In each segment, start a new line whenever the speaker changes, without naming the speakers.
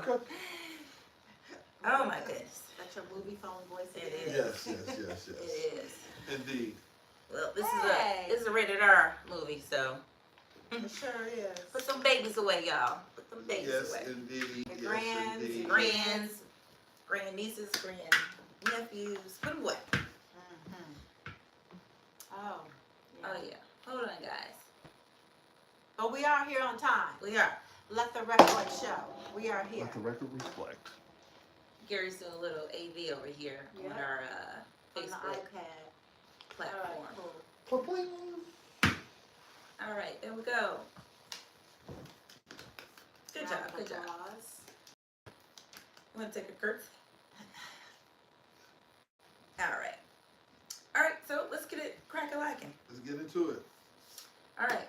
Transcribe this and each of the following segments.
America?
Oh my goodness.
That's your movie phone voice.
It is.
Yes.
It is.
Indeed.
Well, this
Hey.
is a rated R movie, so
It sure is.
put some babies away, y'all. Put some babies
Yes,
away.
indeed.
Your
Yes,
grands,
indeed.
Grands, grandnieces, grandnephews. Put them away.
Mm-hmm. Oh.
Oh yeah. Hold on, guys.
But we are here on time.
We are.
Let the record show. We are here.
Let the record reflect.
Gary's doing a little AV over here
Yeah.
on our
On the
Facebook
iPad.
platform.
All right, cool.
All right, there we go. Good job,
Round of
good job.
applause.
You want to take a curtsy? All right. All right, so let's get it crack-a-lacking.
Let's get into it.
All right.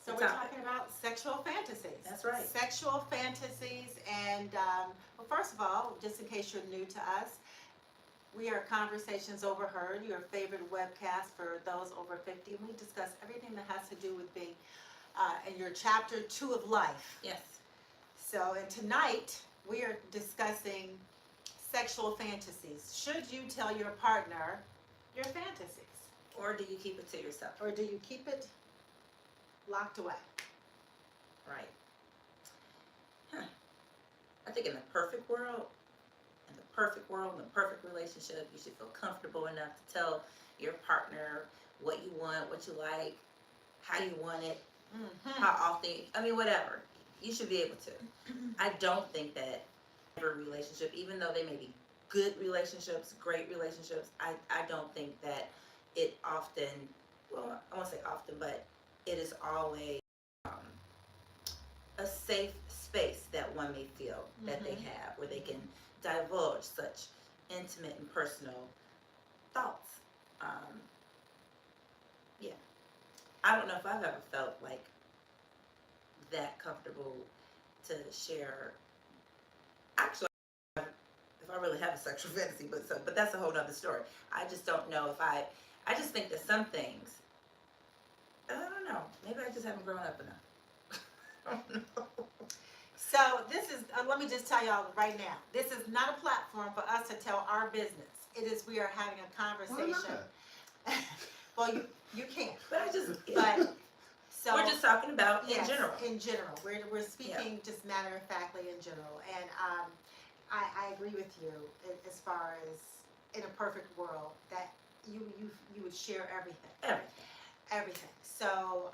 So
Good
we're
topic.
talking about sexual fantasies.
That's right.
Sexual fantasies, and well, first of all, just in case you're new to us, we are Conversations Overheard, your favorite webcast for those over 50. We discuss everything that has to do with being in your chapter 2 of life.
Yes.
So, and tonight we are discussing sexual fantasies. Should you tell your partner your fantasies,
Or do you keep it to yourself?
or do you keep it locked away?
Right. Huh. I think in the perfect world, in the perfect relationship, you should feel comfortable enough to tell your partner what you want, what you like, how you want it,
Mm-hmm.
how often, I mean, whatever. You should be able to. I don't think that every relationship, even though they may be good relationships, great relationships, I don't think that it often, well, I won't say often, but it is always a safe space that one may feel that they have, where they can divulge such intimate and personal thoughts. Yeah. I don't know if I've ever felt like that comfortable to share. Actually, if I really have a sexual fantasy, but that's a whole nother story. I just don't know if I just think that some things, I don't know. Maybe I just haven't grown up enough. I don't know.
So this is, let me just tell y'all right now, this is not a platform for us to tell our business. It is, we are having a conversation. Well, you can't.
But I just,
But, so.
we're just talking about
yes,
in general.
in general. We're speaking just matter-of-factly in general. And I agree with you as far as in a perfect world that you would share everything. Everything. So,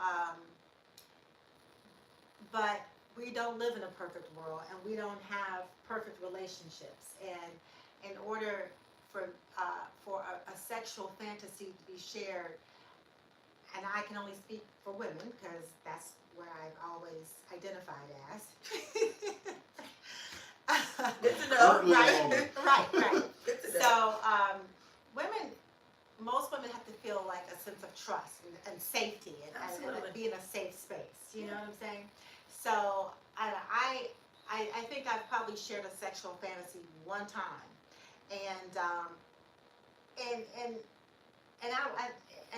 but we don't live in a perfect world, and we don't have perfect relationships. And in order for a sexual fantasy to be shared, and I can only speak for women because that's what I've always identified as.
Good to know.
Right.
Good to know.
So, most women have to feel like a sense of trust and safety and be in a safe space. You know what I'm saying? So, I think I've probably shared a sexual fantasy one time, and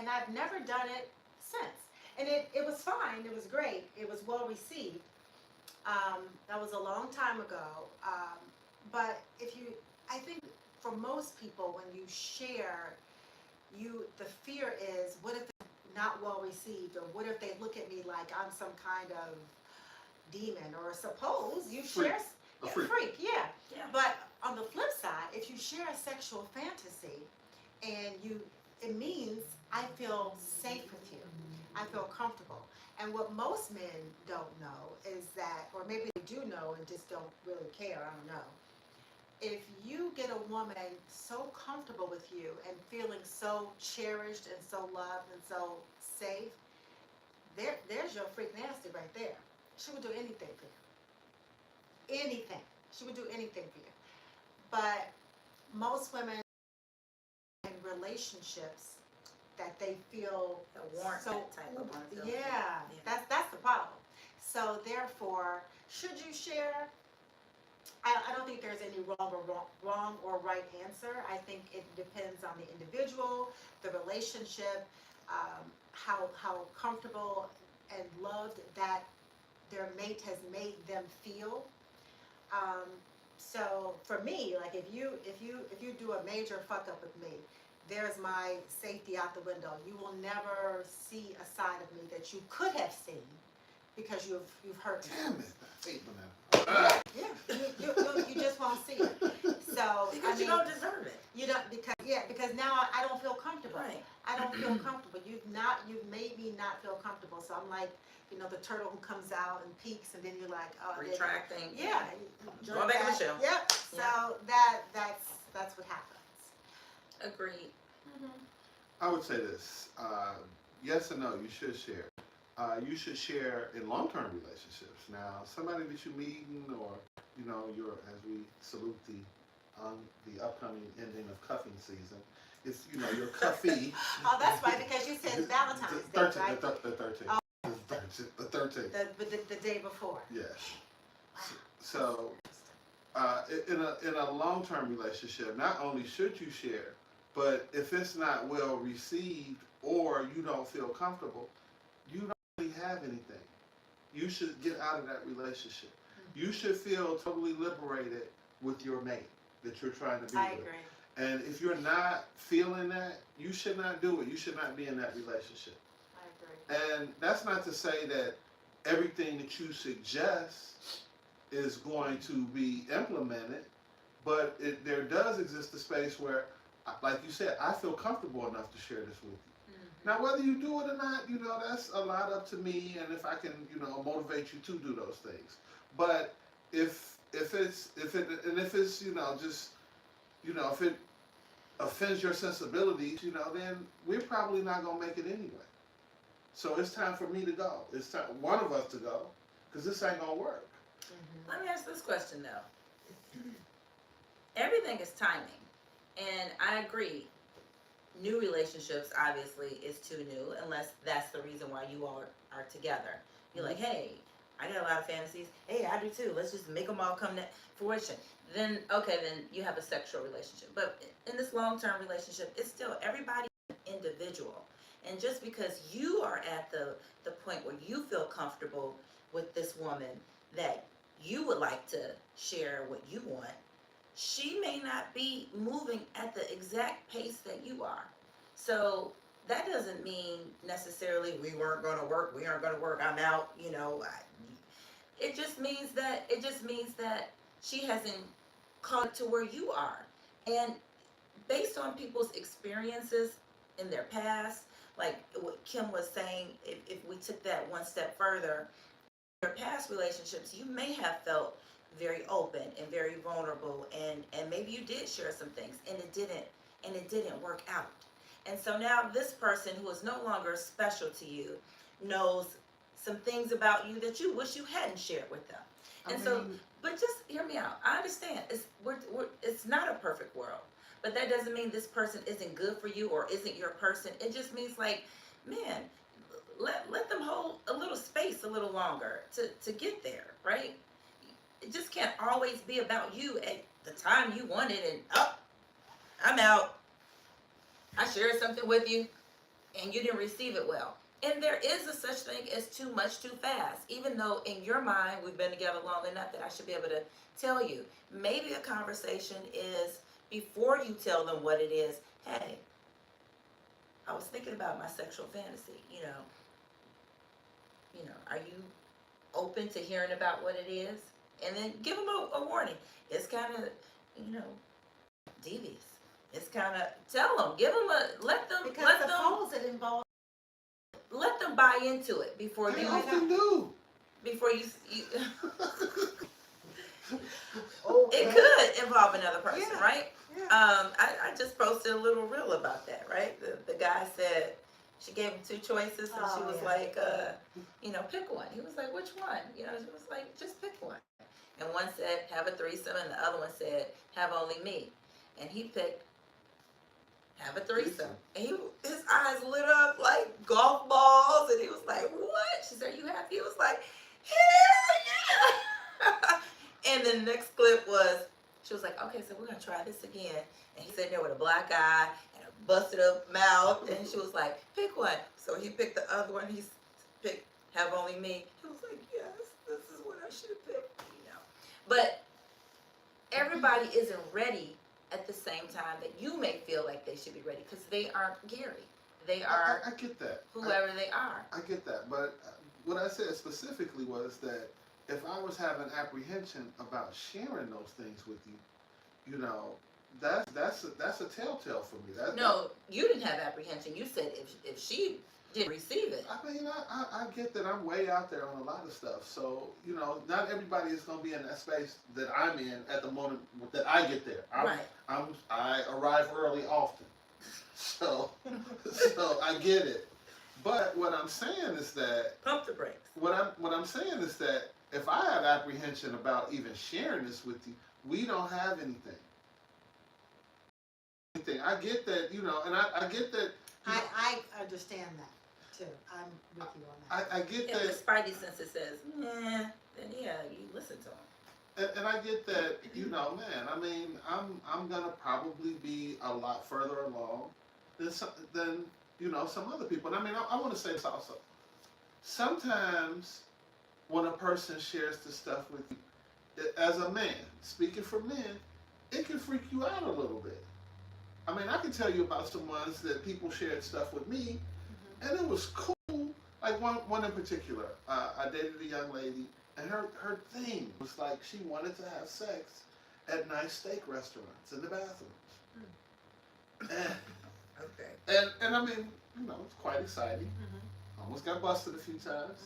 I've never done it since. And it was fine. It was great. It was well received. That was a long time ago. But I think for most people, when you share, the fear is, what if it's not well received, or what if they look at me like I'm some kind of demon, or suppose you
Freak.
share
A freak.
yeah.
Yeah.
But on the flip side, if you share a sexual fantasy, and it means I feel safe with you, I feel comfortable. And what most men don't know is that, or maybe they do know and just don't really care, I don't know. If you get a woman so comfortable with you and feeling so cherished and so loved and so safe, there's your freak nasty right there. She would do anything for you. Anything. She would do anything for you. But most women in relationships that they feel
The warrant
so,
type of one.
yeah, that's the problem. So therefore, should you share? I don't think there's any wrong or right answer. I think it depends on the individual, the relationship, how comfortable and loved that their mate has made them feel. So for me, like if you do a major fuck up with me, there's my safety out the window. You will never see a side of me that you could have seen because you've hurt me.
Damn it. I hate banana.
Yeah, you just won't see it. So
Because you don't deserve it.
you don't because now I don't feel comfortable.
Right.
I don't feel comfortable. You've made me not feel comfortable. So I'm like, the turtle who comes out and peeks, and then you're like, oh,
Retracting.
yeah,
Going back in the shell.
Yep. So
Yeah.
that's what happens.
Agreed.
I would say this. Yes and no, you should share. You should share in long-term relationships. Now, somebody that you're meeting, or as we salute the upcoming ending of cuffing season, it's your cuffee.
Oh, that's right, because you said Valentine's Day, right?
The 13th.
Oh.
The 13th.
The day before.
Yes. So, in a long-term relationship, not only should you share, but if it's not well received or you don't feel comfortable, you don't really have anything. You should get out of that relationship. You should feel totally liberated with your mate that you're trying to be
I
with.
agree.
And if you're not feeling that, you should not do it. You should not be in that relationship.
I agree.
And that's not to say that everything that you suggest is going to be implemented, but there does exist a space where, like you said, I feel comfortable enough to share this with you. Now, whether you do it or not, that's a lot up to me, and if I can, motivate you to do those things. But if it offends your sensibilities, then we're probably not gonna make it anyway. So it's time for me to go. It's time, one of us to go, because this ain't gonna work.
Let me ask this question though. Everything is timing, and I agree. New relationships obviously is too new, unless that's the reason why you all are together. You're like, hey, I got a lot of fantasies. Hey, I do too. Let's just make them all come to fruition. Then you have a sexual relationship. But in this long-term relationship, it's still everybody individual. And just because you are at the point where you feel comfortable with this woman that you would like to share what you want, she may not be moving at the exact pace that you are. So that doesn't mean necessarily we aren't going to work, I'm out, it just means that she hasn't caught to where you are. And based on people's experiences in their past, like what Kim was saying, if we took that one step further, your past relationships, you may have felt very open and very vulnerable, and maybe you did share some things and it didn't work out. And so now this person who is no longer special to you knows some things about you that you wish you hadn't shared with them. But just hear me out. I understand it's not a perfect world, but that doesn't mean this person isn't good for you or isn't your person. It just means like, man, let them hold a little space a little longer to get there, right? It just can't always be about you at the time you want it and I'm out. I shared something with you and you didn't receive it well. And there is a such thing as too much too fast, even though in your mind we've been together long enough that I should be able to tell you. Maybe a conversation is before you tell them what it is, hey, I was thinking about my sexual fantasy, are you open to hearing about what it is? And then give them a warning. It's kind of, devious. It's kind of, tell them, let them buy into it before
They
you.
often do.
Before you
Oh,
it could involve another person,
Yeah.
right?
Yeah.
I just posted a little reel about that, right? The guy said she gave him two choices, and she was like, pick one. He was like, which one? She was like, just pick one. And one said, have a threesome, and the other one said, have only me. And he picked, have a threesome. And his eyes lit up like golf balls, and he was like, what? She said, you happy? He was like, hell yeah! And the next clip was, she was like, okay, so we're going to try this again. And he's sitting there with a black eye and a busted up mouth, and she was like, pick one. So he picked the other one. He picked have only me. He was like, yes, this is what I should have picked, But everybody isn't ready at the same time that you may feel like they should be ready, because they aren't Gary. They are
I get that.
whoever they are.
I get that, but what I said specifically was that if I was having apprehension about sharing those things with you, you know, that's a telltale for me.
No, you didn't have apprehension. You said if she didn't receive it.
I mean, I get that I'm way out there on a lot of stuff. So, you know, not everybody is going to be in that space that I'm in at the moment that I get there. I arrive early often. So I get it. But what I'm saying is that
Pump the brakes.
what I'm saying is that if I have apprehension about even sharing this with you, we don't have anything. I get that, you know, and I get that.
I understand that too. I'm with you on that.
I get
If
that.
the spidey sense says, nah, then yeah, you listen to him.
And I get that, you know, man. I mean, I'm gonna probably be a lot further along than you know some other people. And I mean, I want to say this also. Sometimes when a person shares this stuff with you, as a man, speaking for men, it can freak you out a little bit. I mean, I can tell you about some ones that people shared stuff with me, and it was cool. Like one in particular, I dated a young lady. And her thing was like she wanted to have sex at nice steak restaurants in the bathrooms. And I mean, you know, it's quite exciting. Almost got busted a few times.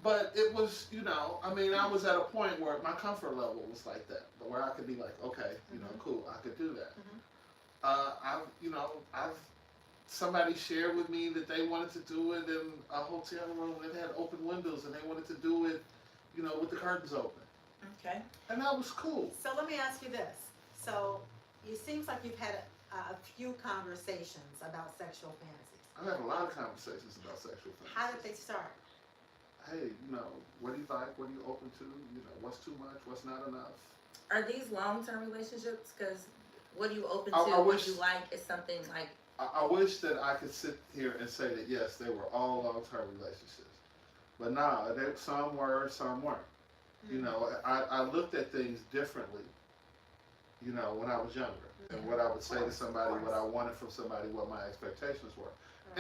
But it was, you know, I mean, I was at a point where my comfort level was like that, where I could be like, okay, you know, cool, I could do that. Somebody shared with me that they wanted to do it in a hotel room that had open windows, and they wanted to do it, you know, with the curtains open.
Okay.
And that was cool.
So let me ask you this. So it seems like you've had a few conversations about sexual fantasies.
I've had a lot of conversations about sexual things.
How did they start?
Hey, you know, what do you like? What are you open to? You know, what's too much? What's not enough?
Are these long-term relationships? Because what are you open
I
to? What
wish-
you like is something like.
I wish that I could sit here and say that yes, they were all long-term relationships, but nah, some were, some weren't. You know, I looked at things differently. You know, when I was younger, and what I would say to somebody, what I wanted from somebody, what my expectations were,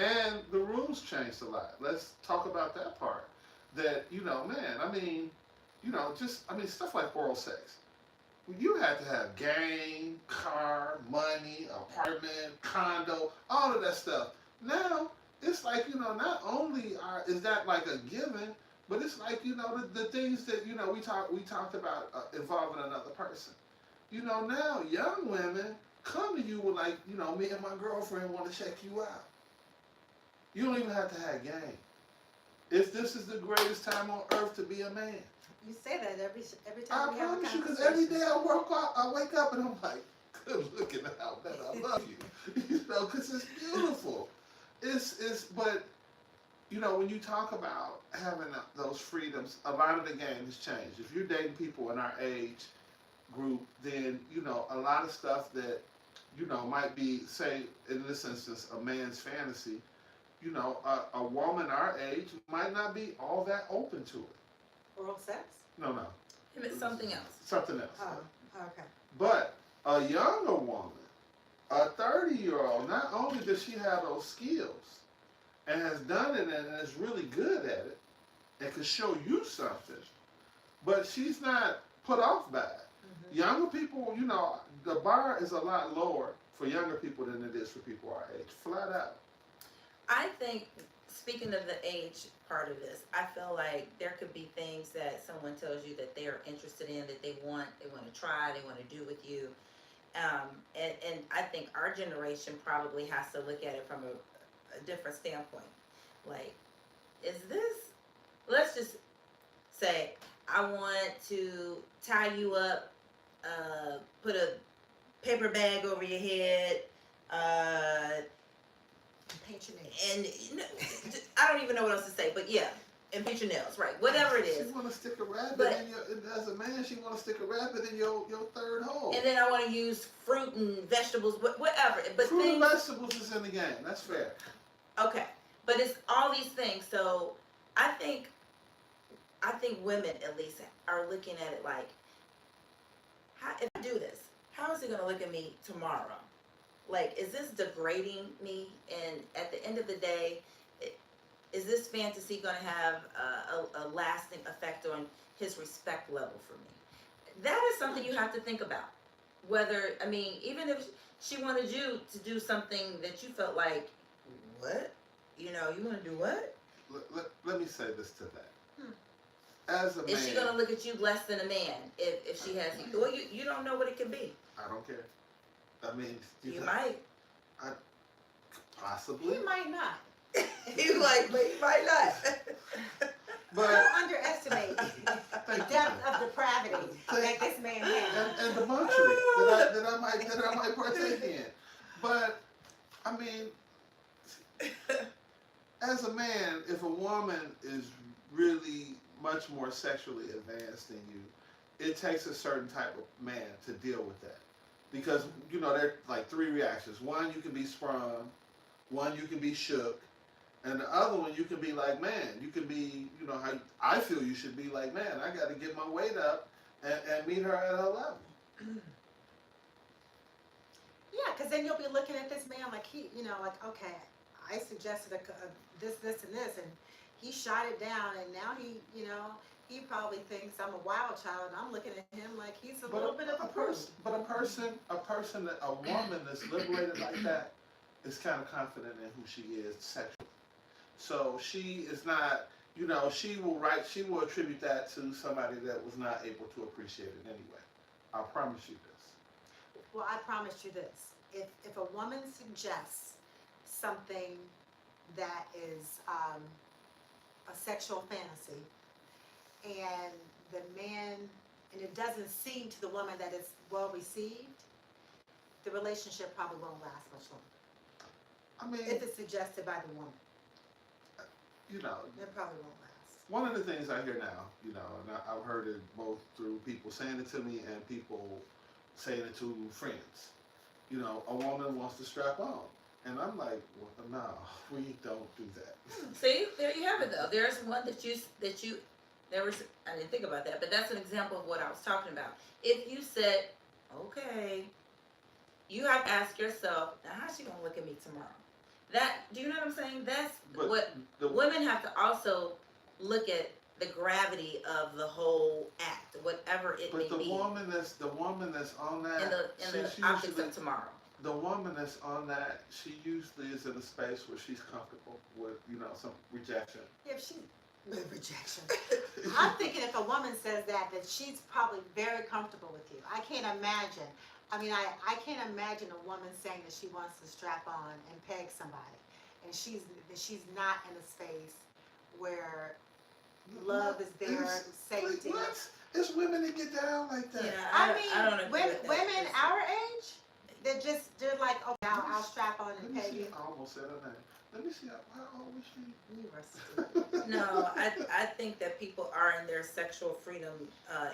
and the rules changed a lot. Let's talk about that part. That you know, man, I mean, you know, stuff like oral sex. You had to have game, car, money, apartment, condo, all of that stuff. Now, it's like, you know, not only is that like a given, but it's like, you know, the things that, you know, we talked about involving another person. You know, now young women come to you with like, you know, me and my girlfriend want to check you out. You don't even have to have game. This is the greatest time on earth to be a man.
You say that every
I
time we have a
promise you, because
conversation.
every day I wake up and I'm like, good looking out, man, I love you. You know, because it's beautiful. But, you know, when you talk about having those freedoms, a lot of the game has changed. If you're dating people in our age group, then, you know, a lot of stuff that, you know, might be, say, in this instance, a man's fantasy, you know, a woman our age might not be all that open to it.
Oral sex?
No.
If it's something else.
Something else.
Oh, okay.
But a younger woman, a 30-year-old, not only does she have those skills and has done it and is really good at it and can show you something, but she's not put off by it. Younger people, you know, the bar is a lot lower for younger people than it is for people our age, flat out.
I think, speaking of the age part of this, I feel like there could be things that someone tells you that they are interested in, that they want to try, they want to do with you. And I think our generation probably has to look at it from a different standpoint. Like, is this, let's just say, I want to tie you up, put a paper bag over your head,
Paint your nails.
and I don't even know what else to say, but yeah, and paint your nails, right? Whatever it is.
She want to stick a rabbit
But-
in your, as a man, she want to stick a rabbit in your third hole.
And then I want to use fruit and vegetables, whatever. But
Fruit and
things,
vegetables is in the game. That's fair.
okay. But it's all these things. So I think women at least are looking at it like, if I do this, how is he gonna look at me tomorrow? Like, is this degrading me? And at the end of the day, is this fantasy gonna have a lasting effect on his respect level for me? That is something you have to think about. Whether, I mean, even if she wanted you to do something that you felt like, what? You know, you wanna do what?
Let me say this to that. As a man,
Is she gonna look at you less than a man if she has you? Well, you don't know what it could be.
I don't care. I mean,
You might.
possibly,
He might not.
You like, but you might not.
but
Don't underestimate the
thank you.
depth of depravity that this man has.
And debauchery that I might partake in. But I mean, as a man, if a woman is really much more sexually advanced than you, it takes a certain type of man to deal with that. Because, you know, there are like three reactions. One, you can be sprung. One, you can be shook. And the other one, you can be like, man, you can be, you know, how I feel you should be like, man, I got to get my weight up and meet her at her level.
Yeah, because then you'll be looking at this man like he, you know, like, okay, I suggested this, and this, and he shot it down, and now he, you know, he probably thinks I'm a wild child, and I'm looking at him like he's a little bit of a
person. But a woman that's liberated like that is kind of confident in who she is sexually. So she is not, you know, she will attribute that to somebody that was not able to appreciate it anyway. I promise you this.
Well, I promise you this: if a woman suggests something that is a sexual fantasy, and the man, and it doesn't seem to the woman that it's well received, the relationship probably won't last much longer.
I mean,
If it's suggested by the woman,
you know,
it probably won't last.
one of the things I hear now, you know, and I've heard it both through people saying it to me and people saying it to friends. You know, a woman wants to strap on. And I'm like, well, no, we don't do that.
See, there you have it though. There's one that you never. I didn't think about that, but that's an example of what I was talking about. If you said, okay, you have to ask yourself, now how's she gonna look at me tomorrow? That, do you know what I'm saying? That's
But
what women have to also look at, the gravity of the whole act, whatever it may
But the
be,
woman that's on that,
and the
she
optics
usually,
of tomorrow.
the woman that's on that, she usually is in a space where she's comfortable with, you know, some rejection.
If she, rejection. I'm thinking if a woman says that she's probably very comfortable with you. I can't imagine. I mean, I can't imagine a woman saying that she wants to strap on and peg somebody, and she's not in a space where love is there, safety.
What? It's women that get down like that.
Yeah,
I
I don't
mean,
agree with that.
women our age, they're like, oh, I'll strap on
Let
and
me
peg
see.
you.
I almost said her name. Let me see. How old was she?
You are stupid.
No, I think that people are in their sexual freedom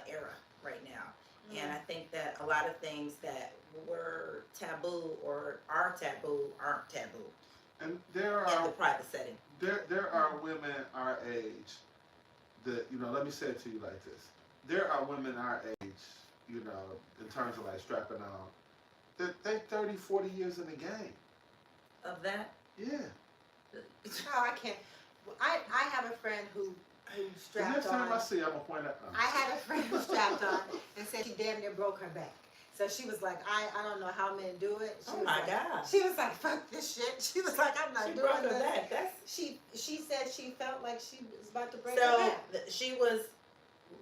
era right now. And I think that a lot of things that were taboo or are taboo aren't taboo
And there
in the
are
private setting.
there are women our age that, you know, let me say it to you like this. There are women our age, you know, in terms of like strapping on, that they 30, 40 years in the game.
Of that?
Yeah.
Oh, I can't. I have a friend who
The
strapped
next time I
on.
see her, I'm gonna point out.
I had a friend who strapped on and said she damn near broke her back. So she was like, I don't know how men do it. She
Oh
was
my
like,
God.
She was like, fuck this shit. She was like, I'm not
She
doing
broke her
this.
back. That's
She said she felt like she was about to break her
so
back.
she was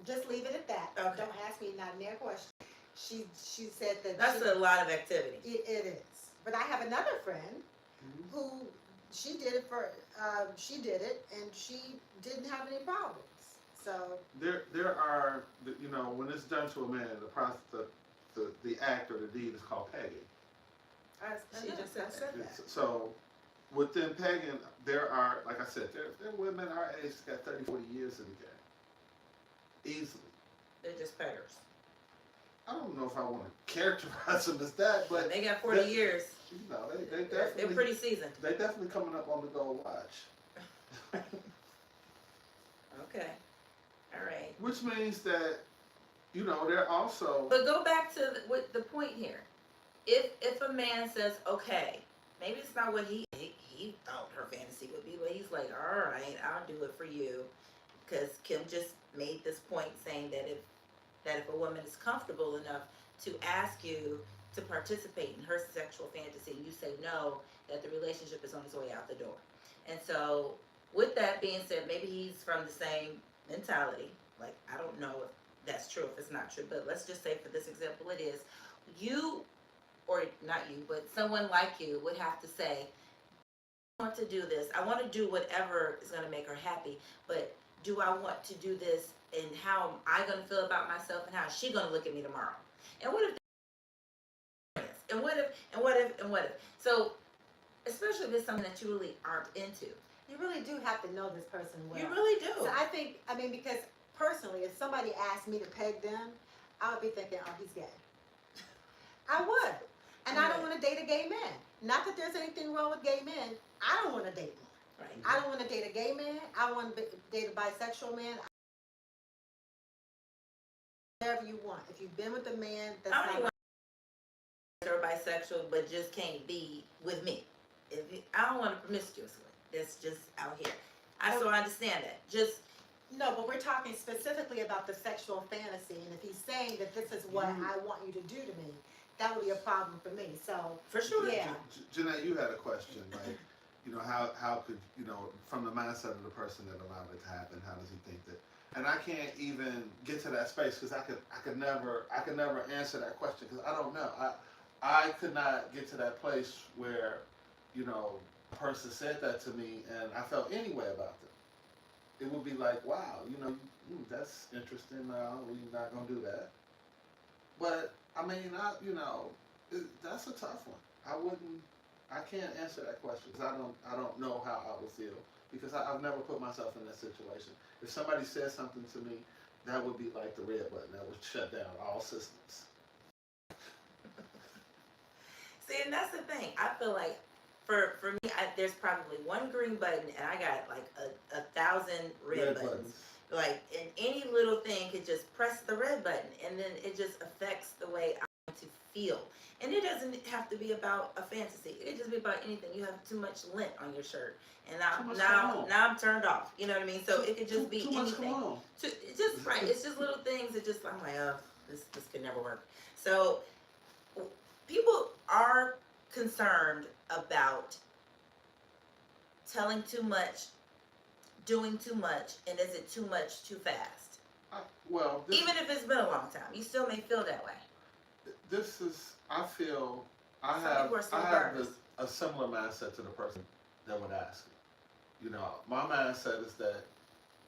Just leave it at that.
Okay.
Don't ask me not near question. She said that
that's a lot of activity.
it is. But I have another friend
Mhm.
who she did it and she didn't have any problems. So
There are, you know, when it's done to a man, the act or the deed is called pegging.
she just said that.
So within pegging, there are, like I said, there are women our age that got 30, 40 years in the game. Easily.
They're just peggers.
I don't know if I want to characterize them as that, but
They got 40
that-
years.
you know, they
They're
definitely
pretty seasoned.
they definitely coming up on the gold watch.
Okay. All right.
Which means that you know, they're also.
But go back to with the point here. If a man says, okay, maybe it's not what he thought her fantasy would be, but he's like, all right, I'll do it for you, because Kim just made this point saying that if a woman is comfortable enough to ask you to participate in her sexual fantasy, and you say no, that the relationship is on its way out the door. And so, with that being said, maybe he's from the same mentality. Like, I don't know if that's true, if it's not true, but let's just say for this example it is. You, or not you, but someone like you would have to say, I want to do this. I want to do whatever is going to make her happy, but do I want to do this, and how am I going to feel about myself, and how is she going to look at me tomorrow? And what if, and what if, and what if, and what if? So, especially if it's something that you really aren't into.
You really do have to know this person well.
You really do.
So I mean, because personally, if somebody asked me to peg them, I would be thinking, oh, he's gay. I would. And I don't want to date a gay man. Not that there's anything wrong with gay men. I don't want to date one.
Right.
I don't want to date a gay man. I want to date a bisexual man. Whatever you want. If you've been with a man that's
I don't
not
even want to be bisexual, but just can't be with me. I don't want a promiscuous one. That's just out here. So I understand that. Just
no, but we're talking specifically about the sexual fantasy. And if he's saying that this is what I want you to do to me, that would be a problem for me. So
for sure.
Yeah.
Jeanette, you had a question, like, you know, how could, you know, from the mindset of the person that allowed it to happen, how does he think that? And I can't even get to that space because I could never answer that question because I don't know. I could not get to that place where, you know, a person said that to me and I felt any way about them. It would be like, wow, you know, that's interesting. No, we're not gonna do that. But I mean, that's a tough one. I can't answer that question because I don't know how I would feel because I've never put myself in that situation. If somebody said something to me, that would be like the red button that would shut down all systems.
see, and that's the thing. I feel like for me, there's probably one green button, and I got like a 1,000 red buttons. Like, and any little thing could just press the red button, and then it just affects the way I want to feel. And it doesn't have to be about a fantasy. It could just be about anything. You have too much lint on your shirt, and now I'm turned off. You know what I mean? So it could just be anything. It's just right. It's just little things that just I'm like, oh, this could never work. So people are concerned about telling too much, doing too much, and is it too much too fast? Even if it's been a long time, you still may feel that way.
I feel I
Some people are
have
nervous.
a similar mindset to the person that would ask me. You know, my mindset is that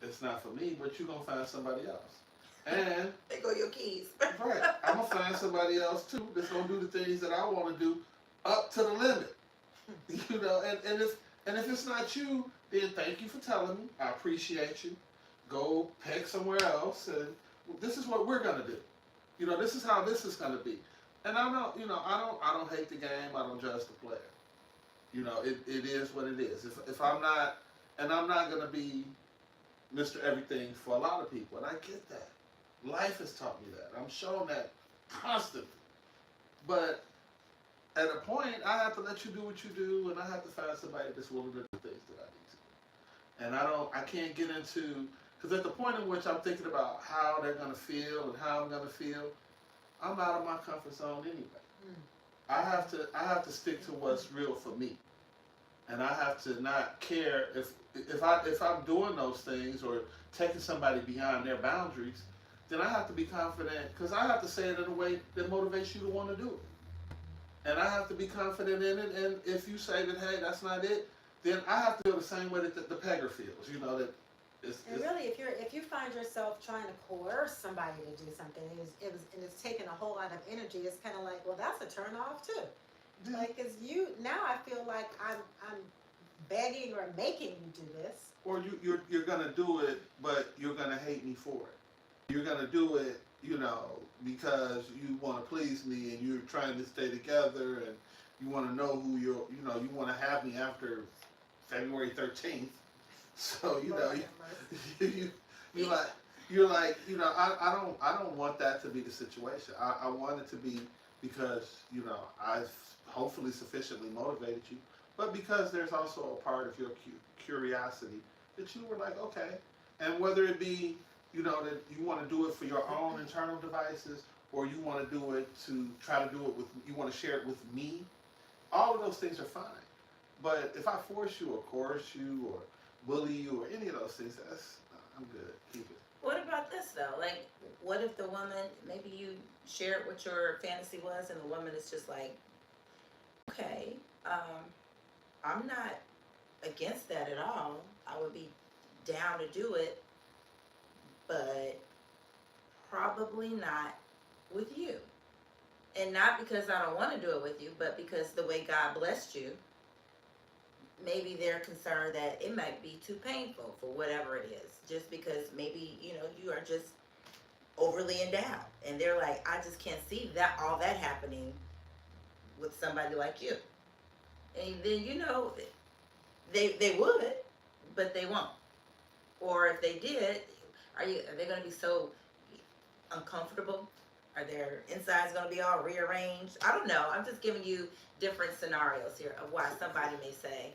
it's not for me, but you're gonna find somebody else. And
There go your keys.
right, I'm gonna find somebody else too that's gonna do the things that I want to do up to the limit. You know, and if it's not you, then thank you for telling me. I appreciate you. Go peg somewhere else, and this is what we're gonna do. You know, this is how this is gonna be. And I don't hate the game. I don't judge the player. You know, it is what it is. If I'm not, and I'm not gonna be Mr. Everything for a lot of people, and I get that. Life has taught me that. I'm shown that constantly. But at a point, I have to let you do what you do, and I have to find somebody that's willing to do things that I need to. And I can't get into, because at the point in which I'm thinking about how they're gonna feel and how I'm gonna feel, I'm out of my comfort zone anyway. I have to stick to what's real for me, and I have to not care if I'm doing those things or taking somebody beyond their boundaries. Then I have to be confident because I have to say it in a way that motivates you to want to do it, and I have to be confident in it. And if you say that, hey, that's not it, then I have to feel the same way that the pegger feels. You know that.
And really, if you find yourself trying to coerce somebody to do something, and it's taking a whole lot of energy, it's kind of like, well, that's a turn off too.
Yeah.
Like, cause now I feel like I'm begging or making you do this.
Or you're gonna do it, but you're gonna hate me for it. You're gonna do it, you know, because you want to please me, and you're trying to stay together, and you want to know who you want to have me after February 13th. So you know, you like you're like, I don't want that to be the situation. I want it to be because, I've hopefully sufficiently motivated you, but because there's also a part of your curiosity that you were like, okay. And whether it be, that you want to do it for your own internal devices, or you want to do it to try to do it with, you want to share it with me, all of those things are fine. But if I force you or coerce you or bully you or any of those things, I'm good. Keep it.
What about this though? Like, what if the woman, maybe you shared what your fantasy was, and the woman is just like, okay, I'm not against that at all. I would be down to do it, but probably not with you. And not because I don't want to do it with you, but because the way God blessed you, maybe they're concerned that it might be too painful for whatever it is. Just because maybe, you are just overly endowed. And they're like, I just can't see that all that happening with somebody like you. And then, they would, but they won't. Or if they did, are they going to be so uncomfortable? Are their insides going to be all rearranged? I don't know. I'm just giving you different scenarios here of why somebody may say.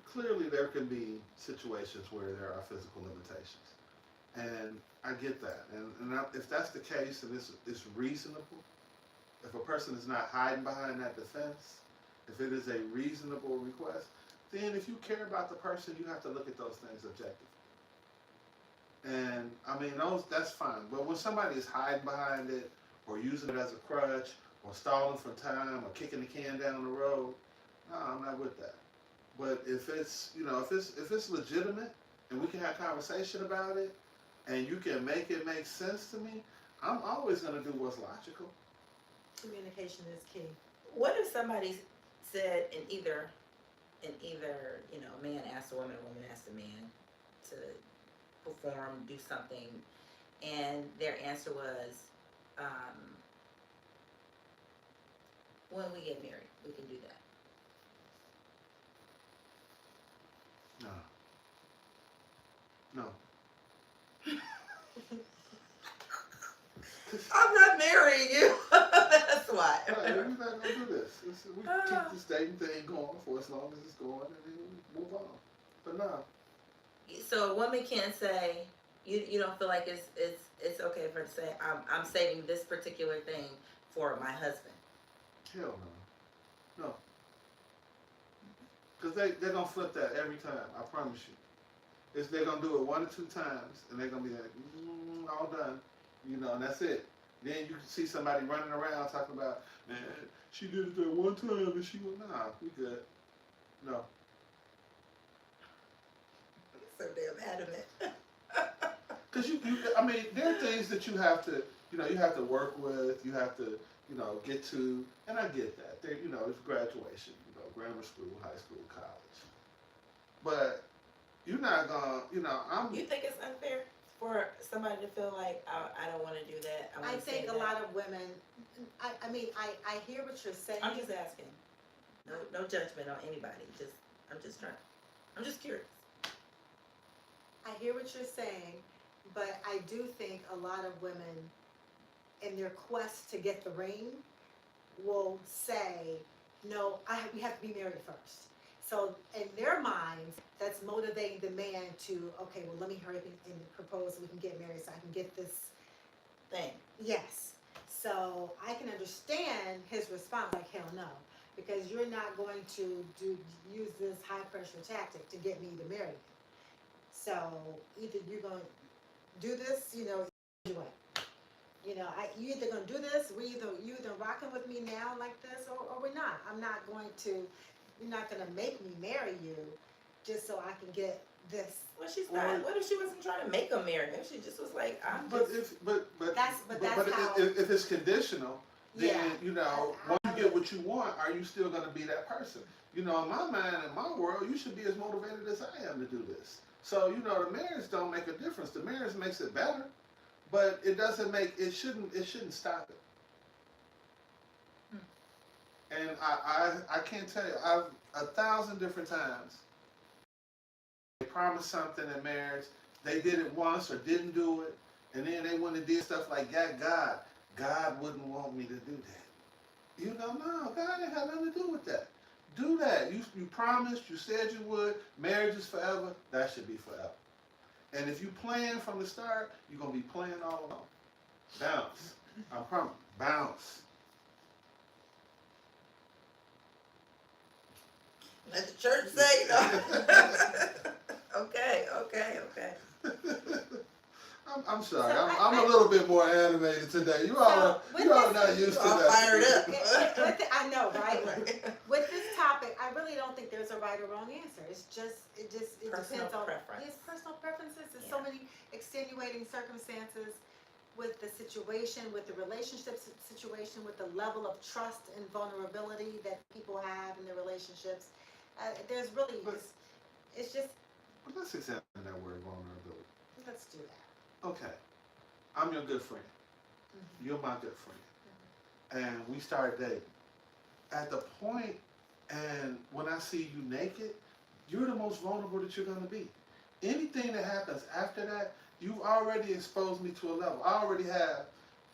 Clearly, there can be situations where there are physical limitations. And I get that. And if that's the case and it's reasonable, if a person is not hiding behind that defense, if it is a reasonable request, then if you care about the person, you have to look at those things objectively. And I mean, that's fine. But when somebody is hiding behind it, or using it as a crutch, or stalling for time, or kicking the can down the road, no, I'm not with that. But if it's if it's legitimate and we can have conversation about it, and you can make it make sense to me, I'm always going to do what's logical.
Communication is key.
What if somebody said in either a man asked a woman asked a man to perform, do something, and their answer was, when we get married, we can do that.
No.
I'm not marrying you. That's why.
We're not going to do this. We keep this dating thing going for as long as it's going, and then we move on. But no.
So a woman can't say, you don't feel like it's okay for her to say, I'm saving this particular thing for my husband.
Hell no. No. Because they're going to flip that every time, I promise you. They're going to do it 1 or 2 times, and they're going to be like, all done. And that's it. Then you can see somebody running around talking about, man, she did it that one time, and she went, nah, we good. No.
So damn adamant.
Because there are things that you have to, you have to work with, you have to, get to, and I get that. It's graduation, grammar school, high school, college. But you're not gonna,
You think it's unfair for somebody to feel like, I don't want to do that?
I think a lot of women, I hear what you're saying.
I'm just asking. No judgment on anybody. I'm just curious.
I hear what you're saying, but I do think a lot of women, in their quest to get the ring, will say, no, we have to be married first. So in their minds, that's motivating the man to, okay, well, let me hurry up and propose so we can get married so I can get this
Thing.
Yes. So I can understand his response, like, hell no, because you're not going to use this high pressure tactic to get me to marry you. So either you're going to do this, do it. You either going to do this, you either rocking with me now like this, or we're not. You're not going to make me marry you just so I can get this.
Well, she's not. What if she wasn't trying to make him marry him? She just was like,
if it's conditional, then
Yeah.
once you get what you want, are you still going to be that person? In my mind, in my world, you should be as motivated as I am to do this. So the marriage don't make a difference. The marriage makes it better, but it doesn't make it shouldn't stop it. And I can't tell you, I've 1,000 different times. They promised something in marriage, they did it once or didn't do it, And then they went and did stuff like God. God wouldn't want me to do that. You know, no, God ain't had nothing to do with that. Do that. You promised, you said you would. Marriage is forever. That should be forever. And if you plan from the start, you're going to be playing all along. Bounce. I promise. Bounce.
Let the church say no. Okay.
I'm sorry.
So
I'm a little bit more animated today. You all are not used to
all
that.
fired up.
I know, right? With this topic, I really don't think there's a right or wrong answer. It
Personal
depends on
preference.
It's personal preferences. There's
Yeah.
so many extenuating circumstances with the situation, with the relationship situation, with the level of trust and vulnerability that people have in their relationships. There's really, it's just,
But let's examine that word vulnerability.
let's do that.
Okay. I'm your good friend.
Mhm.
You're my good friend. And we started dating. At the point, and when I see you naked, you're the most vulnerable that you're going to be. Anything that happens after that, you've already exposed me to a level. I already have,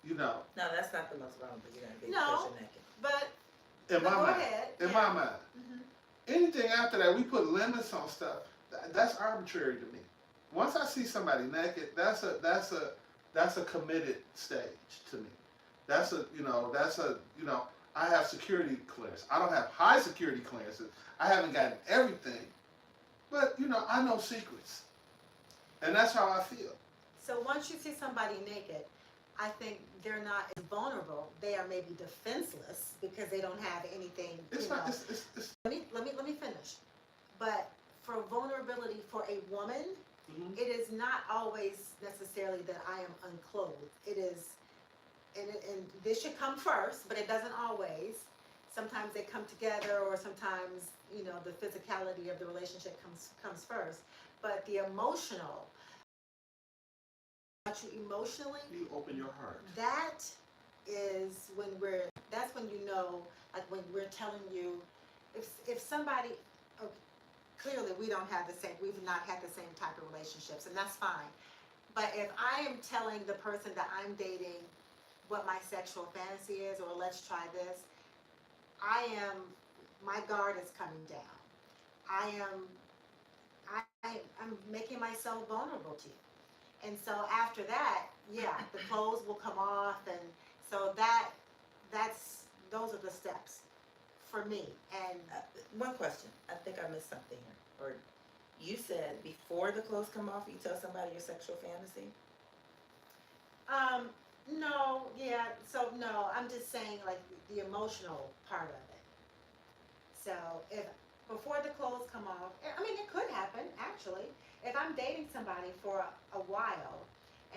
you know,
No, that's not the most vulnerable you're gonna be
No.
because you're naked.
But
in my
go
mind.
ahead.
In
Yeah.
my mind.
Mhm.
Anything after that, we put limits on stuff. That's arbitrary to me. Once I see somebody naked, that's a committed stage to me. I have security clearance. I don't have high security clearances. I haven't gotten everything, but I know secrets, and that's how I feel.
So once you see somebody naked, I think they're not as vulnerable. They are maybe defenseless because they don't have anything.
It's
you
not.
know.
It's
Let me finish. But for vulnerability for a woman,
mhm.
it is not always necessarily that I am unclothed. It is, and this should come first, but it doesn't always. Sometimes they come together, or sometimes the physicality of the relationship comes first. But the emotional, about you emotionally,
You open your heart.
that is that's when like when we're telling you, if somebody, okay, clearly we've not had the same type of relationships, and that's fine. But if I am telling the person that I'm dating what my sexual fantasy is, or let's try this, my guard is coming down. I'm making myself vulnerable to you. And so after that, yeah, the clothes will come off, and so those are the steps for me. And
One question. I think I missed something here. Or you said before the clothes come off, you tell somebody your sexual fantasy.
no, yeah, so no, I'm just saying like the emotional part of it. So if before the clothes come off, I mean, it could happen actually. If I'm dating somebody for a while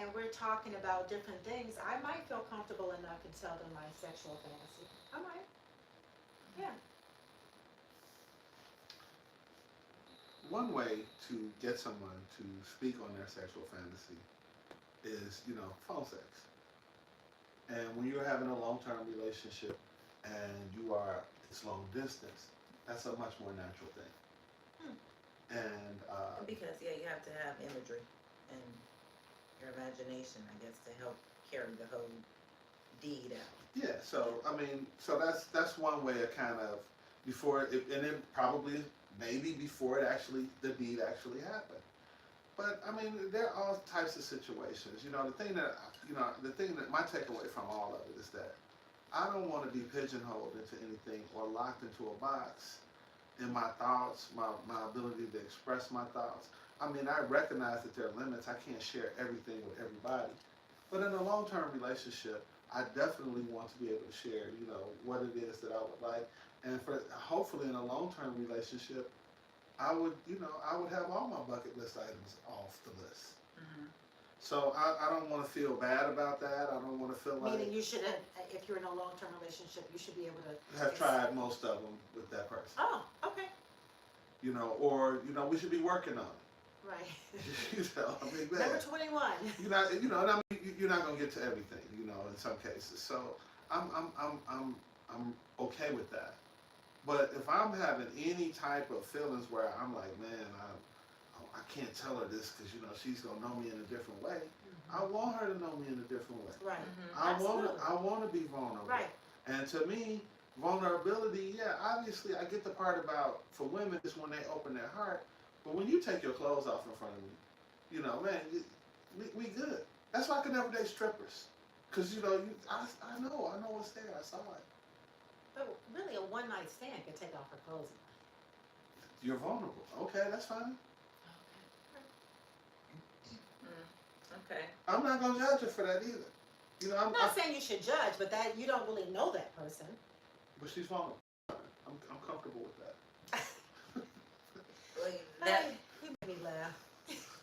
and we're talking about different things, I might feel comfortable enough to tell them my sexual fantasy. I might. Yeah.
One way to get someone to speak on their sexual fantasy is, phone sex. And when you're having a long-term relationship and it's long distance, that's a much more natural thing. And
Because you have to have imagery and your imagination, I guess, to help carry the whole deed out.
yeah, so that's one way of kind of and then probably maybe before the deed actually happened. But I mean, there are all types of situations. The thing that my takeaway from all of it is that I don't want to be pigeonholed into anything or locked into a box in my thoughts, my ability to express my thoughts. I mean, I recognize that there are limits. I can't share everything with everybody. But in a long-term relationship, I definitely want to be able to share, what it is that I would like. And hopefully in a long-term relationship, I would have all my bucket list items off the list.
Mm-hmm.
So I don't want to feel bad about that. I don't want to feel like
Meaning you should have, if you're in a long-term relationship, you should be able to
have tried most of them with that person.
Oh, okay.
Or we should be working on it.
Right.
I mean, man,
Number 21.
and I mean, you're not gonna get to everything, in some cases. So I'm okay with that. But if I'm having any type of feelings where I'm like, man, I can't tell her this because she's gonna know me in a different way. I want her to know me in a different way.
Right.
Mhm.
I want to be vulnerable.
Right.
And to me, vulnerability, yeah, obviously I get the part about for women is when they open their heart. But when you take your clothes off in front of me, you know, man, we good. That's why I can never date strippers. Because, you know, I know what's there. I saw it.
But really, a one night stand can take off her clothes.
You're vulnerable. Okay, that's fine.
Okay.
I'm not going to judge her for that either. You know,
I'm not saying you should judge, but that you don't really know that person.
But she's vulnerable. I'm comfortable with that.
Well, that,
You made me laugh.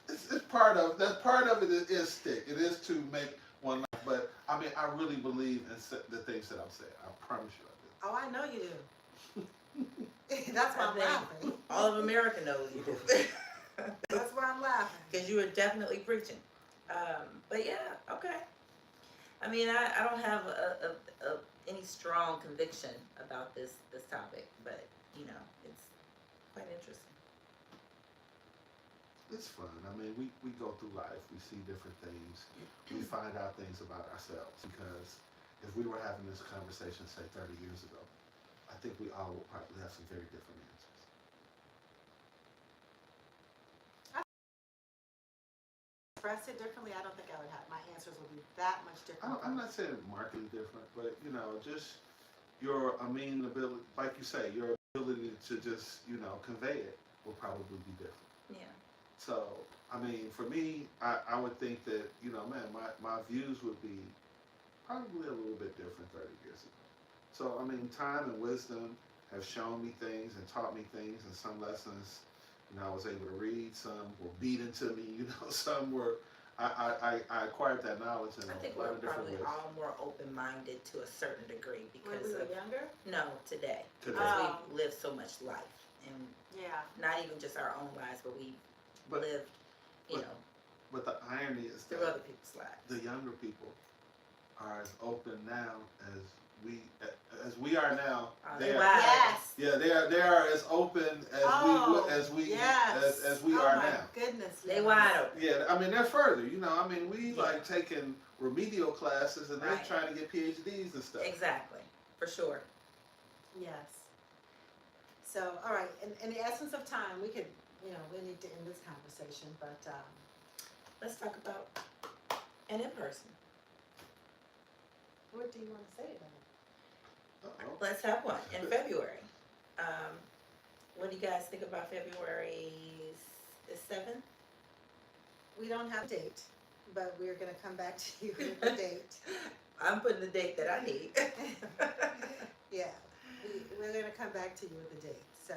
It's part of that. Part of it is stick. It is to make one life. But I mean, I really believe in the things that I'm saying. I promise you, I
Oh, I know you do. That's why I'm
think
laughing.
all of America knows you do.
That's why I'm laughing.
Because you were definitely preaching. But yeah, okay. I mean, I don't have any strong conviction about this topic, but you know, it's quite interesting.
It's fun. I mean, we go through life. We see different things. We find out things about ourselves. Because if we were having this conversation, say, 30 years ago, I think we all would probably have some very different answers.
Express it differently, I don't think I would have. My answers would be that much different.
I'm not saying markedly different, but you know, just your ability, like you say, your ability to just, you know, convey it will probably be different.
Yeah.
So, I mean, for me, I would think that, you know, man, my views would be probably a little bit different 30 years ago. So, I mean, time and wisdom have shown me things and taught me things, and some lessons, you know, I was able to read, some were beat into me, you know, some were, I acquired that knowledge in
I think
a
we're
lot of different
probably
ways.
all more open-minded to a certain degree
When
because
we were
of
younger?
no today
Today.
because we've lived so much life and
Yeah.
not even just our own lives, but we've
But-
lived, you
but-
know,
But the irony is
through
that
other people's lives.
the younger people are as open now as we are now. They are,
Wow.
Yes.
yeah, they are as open as
Yes.
as we
oh
are
my
now.
Goodness.
They
yes.
wide open.
Yeah, I mean they're further. You know, I mean we
Yeah.
like taking remedial classes and they're
Right.
trying to get PhDs and stuff.
Exactly, for sure.
Yes. So, all right. In the essence of time, we could, you know, we need to end this conversation, but
Let's talk about an in-person.
what do you want to say about it?
Uh-oh.
Let's have one in February. What do you guys think about February the 7th?
We don't have a date, but we're going to come back to you with a date.
I'm putting the date that I need.
Yeah, we're going to come back to you with a date. So,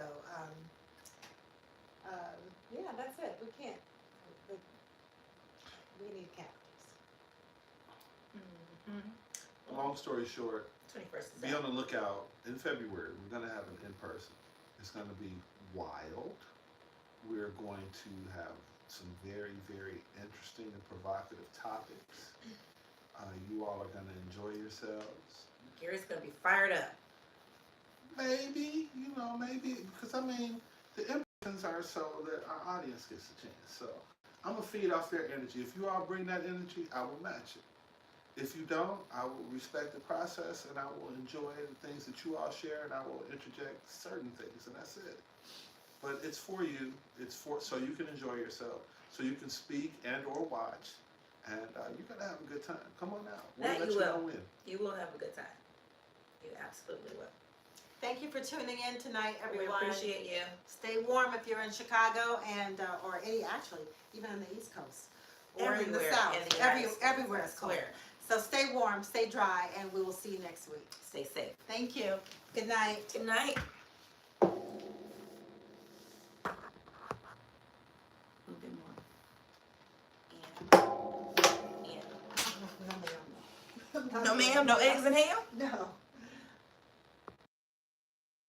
yeah, that's it. We can't. We need calendars.
Mhm.
Long story short,
21st is
be
out.
on the lookout in February. We're gonna have an in-person. It's gonna be wild. We're going to have some very, very interesting and provocative topics. You all are gonna enjoy yourselves.
Gary's gonna be fired up.
Maybe, you know, maybe because I mean the in-persons are so that our audience gets a chance. So I'm gonna feed off their energy. If you all bring that energy, I will match it. If you don't, I will respect the process and I will enjoy the things that you all share and I will interject certain things and that's it. But it's for you. It's for so you can enjoy yourself, so you can speak and or watch, and you're gonna have a good time. Come on out. We'll
That
let
you
you know
will.
when.
You will have a good time. You absolutely will.
Thank you for tuning in tonight,
We
everyone.
appreciate you.
Stay warm if you're in Chicago and or even on the East Coast or in the
Everywhere
South.
in the United States,
Everywhere
I
is cold.
swear.
So stay warm, stay dry, and we will see you next week.
Stay safe.
Thank you. Good night.
Good night. Move in more. And,
No, ma'am.
no ma'am, no eggs and ham?
No.